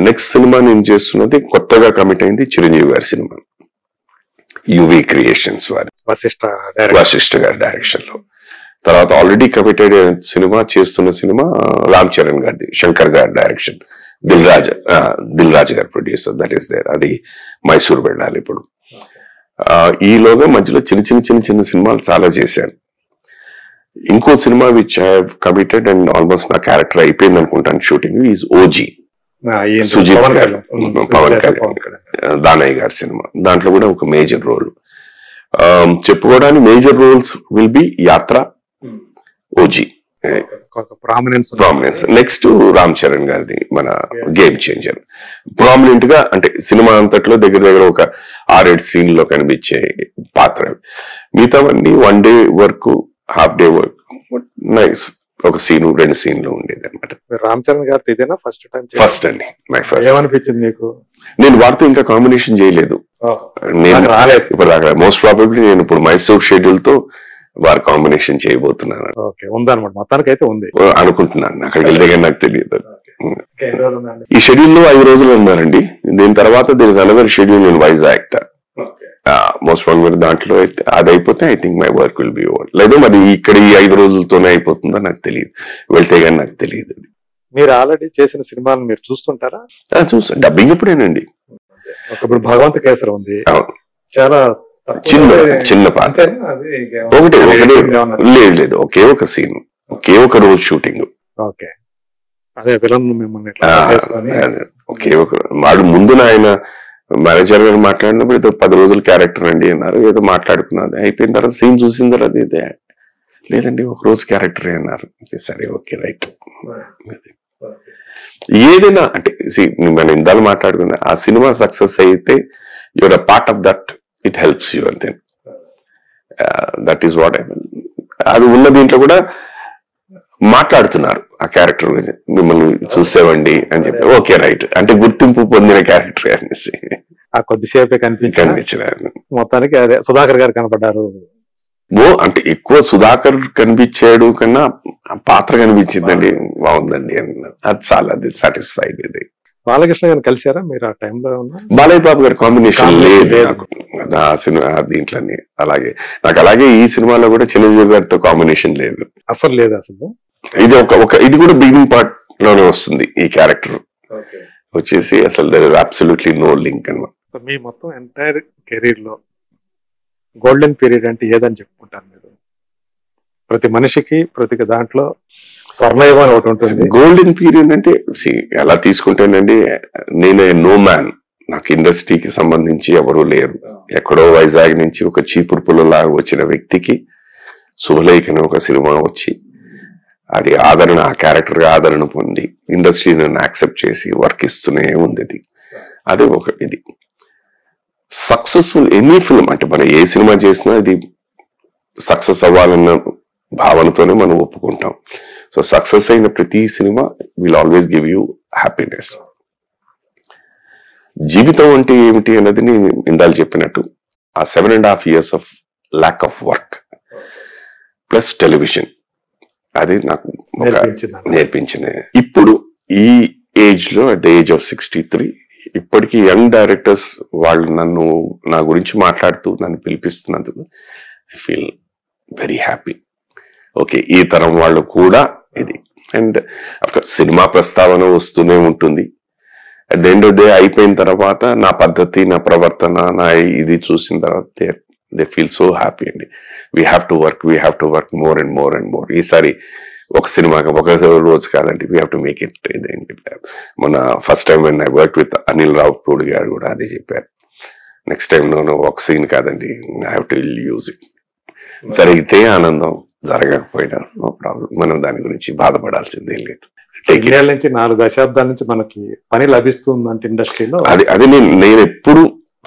Next cinema నేను చేస్తున్నది కొత్తగా కమిట్ అయింది చిరంజీవి గారి సినిమా, యువి క్రియేషన్స్ వారి వశిష్ఠ గారి డైరెక్షన్ లో. తర్వాత ఆల్రెడీ కమిటెడ్ సినిమా చేస్తున్న సినిమా రామ్ చరణ్ గారిది, శంకర్ గారి డైరెక్షన్, దిల్ రాజు గారి ప్రొడ్యూసర్, దట్ ఈస్ దేర్. అది మైసూర్ వెళ్ళాలి ఇప్పుడు. ఈలోగా మధ్యలో చిన్న సినిమాలు చాలా చేశాను. ఇంకో cinema which I have committed and almost నా క్యారెక్టర్ అయిపోయింది అనుకుంటాను షూటింగ్, ఈజ్ ఓజీ, సుజిత్ గారు, పవన్ కళ్యాణ్, దానయ్య గారి సినిమా. దాంట్లో కూడా ఒక మేజర్ రోల్. చెప్పుకోవడానికి మేజర్ రోల్స్ విల్ బి యాత్ర, OG, prominence. Next Ram Charan గారిది మన గేమ్ చేంజర్. ప్రామినెంట్ గా అంటే సినిమా అంతట్లో దగ్గర ఒక 6-7 సీన్ లో కనిపించే పాత్ర. మిగతావన్నీ 1 day work, half day work, nice. ఒక సీన్ 2 సీన్లు ఉండేది అనమాట. రామ్ చరణ్ గారి ఇదేనా ఫస్ట్ టైం? ఫస్ట్ అండి, మై ఫస్ట్. ఏమనిపించింది మీకు? నేను వారితో ఇంకా కాంబినేషన్ చేయలేదు, నేను రాలేదు ఇప్పుడు దాకా. మోస్ట్ ప్రాబబ్లీ నేను ఇప్పుడు మైసూర్ షెడ్యూల్ తో వారు కాంబినేషన్ చేయబోతున్నాను ఉందన్నమాట. మొత్తానికి అయితే ఉంది అనుకుంటున్నాను, అక్కడికి వెళ్తే కానీ నాకు తెలియదు. ఈ షెడ్యూల్ లో 5 రోజులు ఉన్నారండి. దీని తర్వాత there is another schedule in Vizag. Most probably దాంట్లో అయితే అది అయిపోతే I think my work will be over. లేదు మరి ఇక్కడ ఈ 5 రోజులతోనే అయిపోతుందో నాకు తెలియదు, వెళ్తే కానీ నాకు తెలియదు. మీరు ఆల్రెడీ చేసిన సినిమాలు మీరు చూస్తుంటారా? చూస్తాను. డబ్బింగ్ ఎప్పుడేనండి. ఇప్పుడు భగవంత కేసరి ఉంది, చాలా చిన్న పాత్ర, ఒకటి లేదు, ఒకే ఒక సీన్, ఒకే ఒక రోజు షూటింగ్. అదే ఒకే ఒక వాడు ముందు ఆయన మేనేజర్ గారు మాట్లాడినప్పుడు ఏదో 10 రోజులు క్యారెక్టర్ అండి అన్నారు, ఏదో మాట్లాడుకున్నది అయిపోయిన తర్వాత సీన్ చూసిన తర్వాత ఇదే లేదండి 1 రోజు క్యారెక్టరే అన్నారు. సరే ఓకే రైట్. ఏదైనా అంటే మనం ఇందాలు మాట్లాడుకున్నా, ఆ సినిమా సక్సెస్ అయితే your a part of that, it helps you అంతే. That is what I mean. అది ఉన్న దీంట్లో కూడా మాట్లాడుతున్నారు ఆ క్యారెక్టర్ గురించి, మిమ్మల్ని చూసేవండి అని చెప్పి. ఓకే రైట్, అంటే గుర్తింపు పొందిన క్యారెక్టర్ అనేసి కొద్దిసేపే కనిపించారు. మొత్తానికి అదే సుధాకర్ గారు కనపడ్డారు. అంటే ఎక్కువ సుధాకర్ కనిపించాడు కన్నా పాత్ర కనిపించిందండి, బాగుందండి అన్నారు. అది చాలా, అది సాటిస్ఫైడ్. ఇది బాలకృష్ణ గారు కలిసారా మీరు ఆ టైంలో? బాలయ్య బాబు గారి కాంబినేషన్ లేదు నాకు ఆ సినిమా దీంట్లోనే. అలాగే ఈ సినిమాలో కూడా చిరంజీవి గారితో కాంబినేషన్ లేదు, అసలు లేదు. అసలు ఇది ఇది కూడా బిగినింగ్ పార్ట్ లోనే వస్తుంది. ఈ క్యారెక్టర్ వచ్చేసి అసలు there is absolutely no link అన్నమాట. మీ మొత్తం ఎంటైర్ కెరీర్ లో గోల్డెన్ పీరియడ్ అంటే ఏదని చెప్పుకుంటారు మీరు? ప్రతి మనిషికి ప్రతి దాంట్లో స్వర్ణయుగం అని ఒకటి ఉంటుంది. గోల్డెన్ పీరియడ్ అంటే ఎలా తీసుకుంటానండి, నేనే నో మ్యాన్, నాకు ఇండస్ట్రీకి సంబంధించి ఎవరూ లేరు. ఎక్కడో వైజాగ్ నుంచి ఒక చీపురు పుల్లలాగా వచ్చిన వ్యక్తికి శుభలేఖ అనే ఒక సినిమా వచ్చి అది ఆదరణ, ఆ క్యారెక్టర్ ఆదరణ పొంది ఇండస్ట్రీ నన్ను యాక్సెప్ట్ చేసి వర్క్ ఇస్తూనే ఉంది. అదే ఒక ఇది సక్సెస్ఫుల్ ఎనీ ఫిల్మ్ అంటే మనం ఏ సినిమా చేసినా ఇది సక్సెస్ అవ్వాలన్న భావనతోనే మనం ఒప్పుకుంటాం. సో సక్సెస్ అయిన ప్రతి cinema will always give you happiness. జీవితం అంటే ఏమిటి అన్నది నేను ఇందాక చెప్పినట్టు ఆ 7.5 years of lack of work plus television, అది నాకు నేర్పించిన. ఇప్పుడు ఈ ఏజ్ లో అట్ ద ఏజ్ ఆఫ్ 63 ఇప్పటికీ యంగ్ డైరెక్టర్స్ వాళ్ళు నా గురించి మాట్లాడుతూ నన్ను పిలిపిస్తున్నందుకు I feel very happy. Okay, ఈ తరం వాళ్ళు కూడా ఇది. అండ్ అఫ్కోర్స్ సినిమా ప్రస్తావన వస్తూనే ఉంటుంది. At the end of day అయిపోయిన తర్వాత నా పద్ధతి, నా ప్రవర్తన, నా ఇది చూసిన తర్వాత దే ఫీల్ సో హ్యాపీ అండి. We have to work more and more and more. ఈసారి ఒక సినిమాకి ఒక రోజు కాదండి, we have to make it. మన first time when I work with Anil Ravipudi garu కూడా అదే చెప్పారు. నెక్స్ట్ టైం ఒక సీన్ కాదండి, I have to use it. జరిగితే ఆనందం, జరగకపోయినా నో ప్రాబ్లం. మనం దాని గురించి బాధపడాల్సిందేం లేదు. 4 దశాబ్దాల నుంచి మనకి పని లభిస్తుందంటే ఇండస్ట్రీలో అది నేను ఎప్పుడు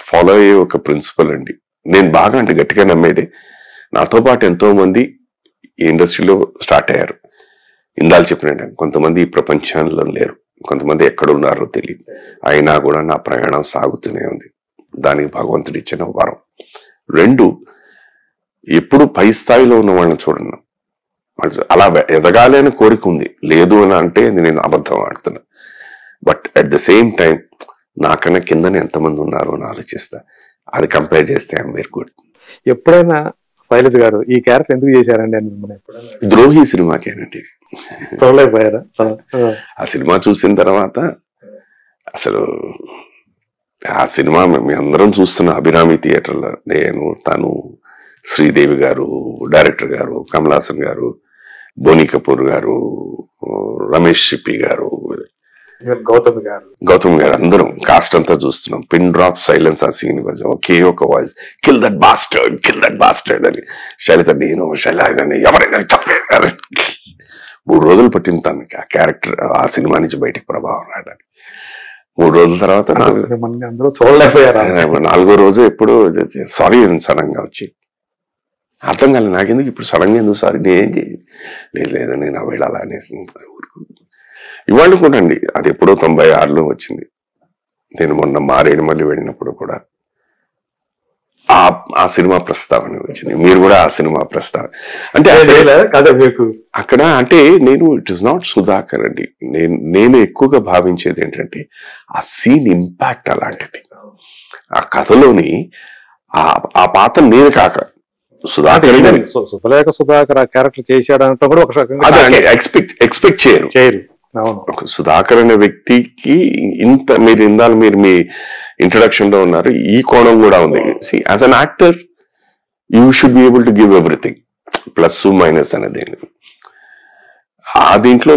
ఫాలో అయ్యే ఒక ప్రిన్సిపల్ అండి. నేను బాగా అంటే గట్టిగా నమ్మేది, నాతో పాటు ఎంతో మంది ఈ ఇండస్ట్రీలో స్టార్ట్ అయ్యారు. ఇందాలు చెప్పినట్టు కొంతమంది ఈ ప్రపంచంలో లేరు, కొంతమంది ఎక్కడ ఉన్నారో తెలియదు. అయినా కూడా నా ప్రయాణం సాగుతూనే ఉంది. దానికి భగవంతుడు ఇచ్చిన వరం. 2, ఎప్పుడు పై స్థాయిలో ఉన్న వాళ్ళని చూడను. అలా ఎదగాలి అని కోరిక ఉంది, లేదు అని అంటే నేను అబద్ధం ఆడుతున్నా. But at the same time నాకన్నా కిందనే ఎంతమంది ఉన్నారు అని ఆలోచిస్తా. అది కంపేర్ చేస్తే ఐఎమ్ వెరీ గుడ్. ఎప్పుడైనా శైలజ గారు ఈ క్యారెక్టర్ ఎందుకు చేశారండి అని ద్రోహి సినిమాకేనండి. చూడలేకపోయారా? ఆ సినిమా చూసిన తర్వాత అసలు ఆ సినిమా మేము అందరం చూస్తున్న అభిరామి థియేటర్లో, నేను, తను, శ్రీదేవి గారు, డైరెక్టర్ గారు, కమల్ హాసన్ గారు, బోనీ కపూర్ గారు, రమేష్ సిప్పి గారు, గౌతమ్ గారు అందరం కాస్ట్ అంతా చూస్తున్నాం. పిన్ డ్రాప్ సైలెన్స్ ఆ సీన్ ఒకే ఒక వాయిస్, కిల్ దట్ బాస్టర్డ్ అని. శైలజ నేను శైలజని ఎవరైనా చెప్పలేదు. 3 రోజులు పట్టింది తనకి ఆ క్యారెక్టర్ ఆ సినిమా నుంచి బయటికి ప్రభావం రావడానికి. 3 రోజుల తర్వాత అందరూ చూడలేకపోయారా? 4వ రోజు ఎప్పుడు సారీ సడన్ గా వచ్చి అర్థం కాలేదు నాకెందుకు ఇప్పుడు సడన్ గా ఎందుకు సారీ, నేనేం లేదు నేను వెళ్ళాలా అనేసి. ఇవాళ కూడా అండి, అది ఎప్పుడో 96లో వచ్చింది. నేను మొన్న మారేడుమల్లి వెళ్ళినప్పుడు కూడా ఆ సినిమా ప్రస్తావన వచ్చింది. మీరు కూడా ఆ సినిమా ప్రస్తావన అంటే అక్కడ అంటే నేను ఇట్ ఇస్ నాట్ సుధాకర్ అండి. నేను ఎక్కువగా భావించేది ఏంటంటే ఆ సీన్ ఇంపాక్ట్ అలాంటిది. ఆ కథలోని ఆ పాత్ర నేను కాక సుధాకర్ సుధాకర్ ఆ క్యారెక్టర్ చేశాడంటే కూడా ఒక ఎక్స్పెక్ట్ చేయరు. సుధాకర్ అనే వ్యక్తికి ఇంత మీరు ఇందాలు మీరు మీ ఇంట్రడక్షన్ లో ఉన్నారు, ఈ కోణం కూడా ఉంది. As an actor you should be able to give everything, plus minus అనేది. ఆ దీంట్లో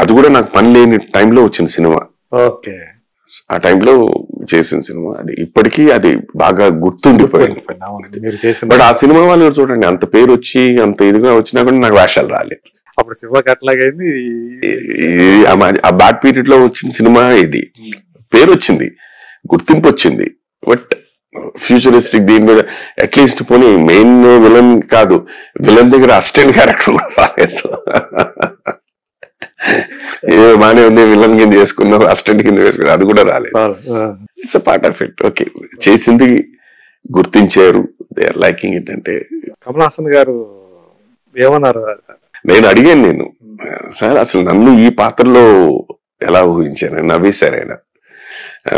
అది కూడా నాకు పని లేని టైంలో వచ్చిన సినిమా. ఆ టైంలో చేసిన సినిమా అది ఇప్పటికీ అది బాగా గుర్తుండిపోయింది. బట్ ఆ సినిమా వాళ్ళు చూడండి, అంత పేరు వచ్చి అంత ఇదిగా వచ్చినా కూడా నాకు వేషాలు రాలేదు. అప్పుడు సినిమాకి అట్లాగైంది. ఆ బ్యాడ్ పీరియడ్ లో వచ్చిన సినిమా ఇది. పేరు వచ్చింది, గుర్తింపు వచ్చింది, బట్ ఫ్యూచరిస్టిక్ దీని మీద అట్లీస్ట్ పోనీ మెయిన్ విలన్ కాదు, విలన్ దగ్గర అసిస్టెంట్ క్యారెక్టర్ కూడా రాలేదు. ఏదో బానే ఉంది, విలన్ కింద చేసుకున్నావు, అసిస్టెంట్ కింద వేసుకున్నావు, అది కూడా రాలేదు. It's a part of it. Okay, చేసింది గుర్తించారు, దే ఆర్ లైకింగ్ ఇట్. అంటే కమల్ హాసన్ గారు ఏమన్నారు? నేను అడిగాను, సార్ అసలు నన్ను ఈ పాత్రలో ఎలా ఊహించాను? నవ్వేశారు ఆయన.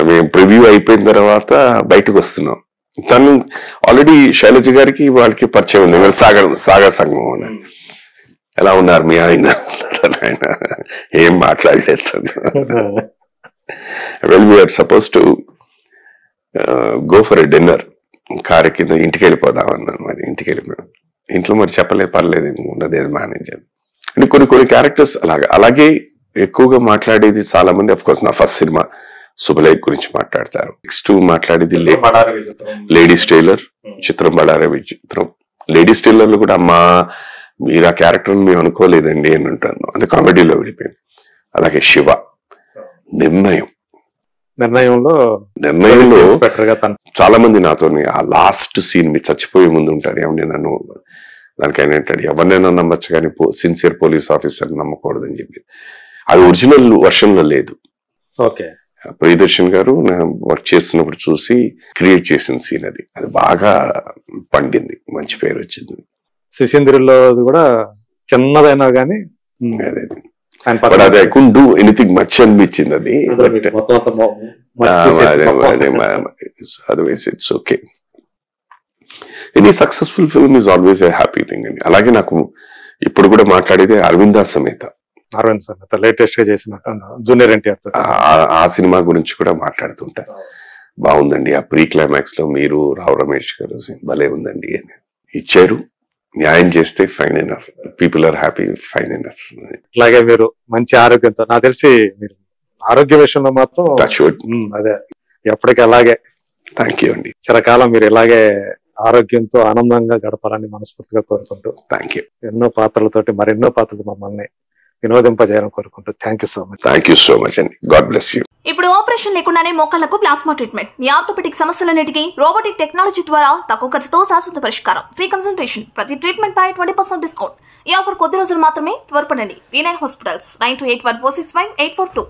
మేము ప్రివ్యూ అయిపోయిన తర్వాత బయటకు వస్తున్నాం, తను ఆల్రెడీ శైలజ గారికి వాళ్ళకి పరిచయం ఉంది, సాగర్ సంగమం అని. ఎలా ఉన్నారు మీ ఆయన? ఆయన ఏం మాట్లాడలేదు. Well we're suppose to go for a dinner, car కింద ఇంటికి వెళ్ళిపోదాం అన్నాను. మరి ఇంటికి వెళ్ళిపోయాం. ఇంట్లో మరి చెప్పలేదు, పర్లేదు ఉన్నది మేనేజ్ అంటే కొన్ని క్యారెక్టర్స్ అలాగే ఎక్కువగా మాట్లాడేది చాలా మంది. అఫ్ కోర్స్ నా ఫస్ట్ సినిమా శుభలేఖ గురించి మాట్లాడతారు. నెక్స్ట్ మాట్లాడేది లేడీస్ టైలర్ చిత్రం, బడారే విచిత్రం. లేడీస్ టైలర్ లో కూడా మీరు ఆ క్యారెక్టర్ మేము అనుకోలేదండి అని అంటాను, అది కామెడీలో వెళ్ళిపోయింది. అలాగే శివ నిర్ణయంలో చాలా మంది నాతో ఆ లాస్ట్ సీన్ మీ చచ్చిపోయే ముందు ఉంటారు, ఏమని నన్ను దానికైనా అంటాడు, ఎవరినైనా నమ్మచ్చు కానీ సిన్సియర్ పోలీస్ ఆఫీసర్ నమ్మకూడదని చెప్పి. అది ఒరిజినల్ వర్షన్ లో లేదు. ప్రియదర్శన్ గారు వర్క్ చేస్తున్నప్పుడు చూసి క్రియేట్ చేసిన సీన్ అది బాగా పండింది, మంచి పేరు వచ్చింది. శిశింద్రిలో కూడా చిన్నదైనా కానీ అది I could do anything much అనిపించింది. అది otherwise it's okay. Any successful film is always a happy thing అండి. అలాగే నాకు ఇప్పుడు కూడా మాట్లాడేది అరవింద సమేత లేటెస్ట్ గా చేసిన జూనియర్ ఎన్టీఆర్ ఆ సినిమా గురించి కూడా మాట్లాడుతుంటా. బాగుందండి, ఆ ప్రీ క్లైమాక్స్ లో మీరు రావు రమేష్ గారు భలే ఉందండి అని ఇచ్చారు. న్యాయం చేస్తే fine enough, people are happy, fine enough. అలాగే మీరు మంచి ఆరోగ్యంతో, నాకు తెలిసి మీరు ఆరోగ్య విషయంలో మాత్రం అదే ఎప్పటికీ అలాగే. థ్యాంక్ యూ అండి. చిరకాలం మీరు ఇలాగే ఆరోగ్యంతో ఆనందంగా గడపాలని మనస్ఫూర్తిగా కోరుకుంటూ, థ్యాంక్ యూ. ఎన్నో పాత్రలతోటి మరెన్నో పాత్రలు మమ్మల్ని వినోదింపజేయాలని కోరుకుంటూ thank you so much. Thank you so much అండి. God bless you. ఇప్పుడు ఆపరేషన్ లేకుండానే మోకాళ్లకు ప్లాస్మా ట్రీట్మెంట్, మీ ఆర్థోపెడిక్ సమస్యలన్నిటికీ రోబోటిక్ టెక్నాలజీ ద్వారా తక్కువ ఖర్చుతో శాశ్వత పరిష్కారం, ఫ్రీ కన్సల్టేషన్, ప్రతి ట్రీట్మెంట్ పై 20% డిస్కౌంట్. ఈ ఆఫర్ కొద్ది రోజులు మాత్రమే, త్వరపడండి. V9 hospitals 9281465842.